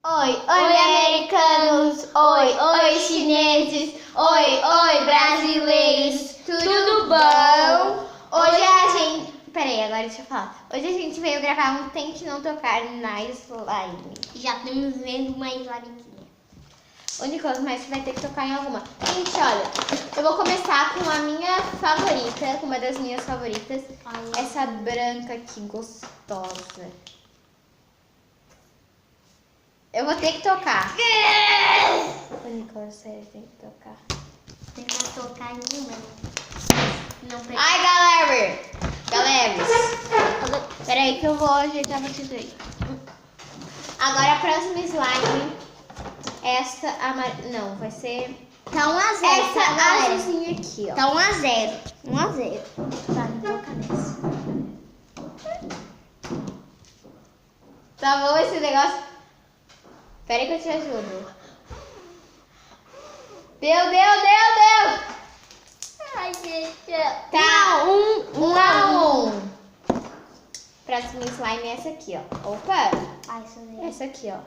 Oi, oi, americanos! Oi, oi, chineses! Oi, oi, brasileiros! Tudo bom? Hoje a gente... Peraí, agora deixa eu falar. Hoje a gente veio gravar um Tente Não Tocar na Slime. Já estamos vendo uma slime. O Nicolas, mas você vai ter que tocar em alguma. Gente, olha, eu vou começar com a minha favorita, com uma das minhas favoritas. Ai. Essa branca aqui, gostosa. Eu vou ter que tocar. O Nicolas, sério, tem que tocar. Tentar tocar em uma. Não precisa. Ai, galera! Peraí que eu vou ajeitar vocês aí. Agora a próxima slime. Essa amarela. Não, vai ser. Tá 1-0. Essa tá, galera? azulzinha aqui, ó. Tá 1-0. 1-0. Tá, não toca nessa. Tá bom esse negócio? Pera aí que eu te ajudo. Deu! Ai, gente. Tá, 1-1. Próxima slime é essa aqui, ó. Opa! Ai, isso aí. Essa aqui, ó.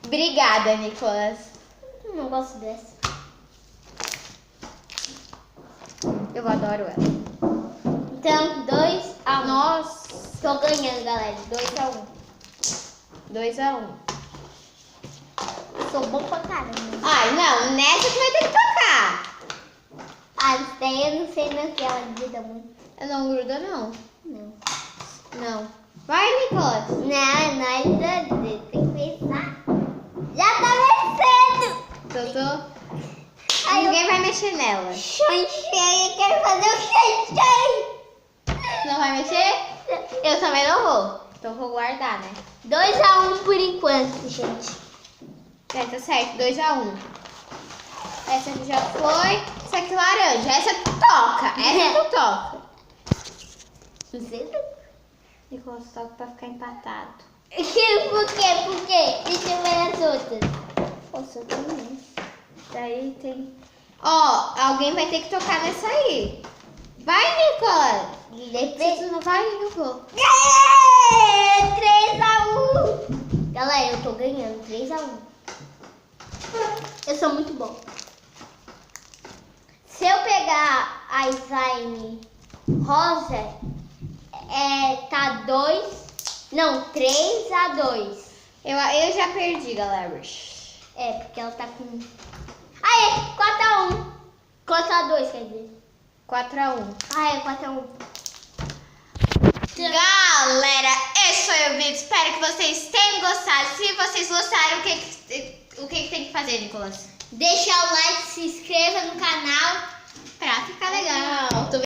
Obrigada, Nicolas. Não gosto dessa. Eu adoro ela. Então, 2-1. Nossa! Tô ganhando, galera. 2-1. 2-1. Sou bom pra caramba. Ai, não. Nessa tu vai ter que tocar. Ah, isso daí eu não sei não que ela gruda muito. Eu não gruda, não. Não. Não. Vai, Nicolas. Não é tem que pensar. Já tá vencendo. Tô. Ai, Ninguém vai mexer nela. Xanxei, eu quero fazer o xanxei. Não vai mexer? Eu também não vou. Então vou guardar, né? 2-1 por enquanto, gente. É, tá certo. 2-1. Essa aqui já foi. Essa aqui laranja. Essa tu toca. Essa tu toca. Não sei. Nicolas, toca pra ficar empatado. Por quê? Por quê? Deixa eu ver as outras. Nossa, eu também. Daí tem... Ó, alguém vai ter que tocar nessa aí. Vai, Nicolas. Se Depende. tu não vai, eu vou. Ganhei! 3-1. Galera, eu tô ganhando. 3-1. Eu sou muito bom. Se eu pegar a slime rosa, tá 3-2. Eu já perdi, galera. É, porque ela tá com... Aê, 4-1. 4-2, quer dizer. 4-1. Ah, é 4-1. Galera, esse foi o vídeo. Espero que vocês tenham gostado. Se vocês gostaram, o que tem que fazer, Nicolas? Deixa o like, se inscreva no canal Pra ficar legal.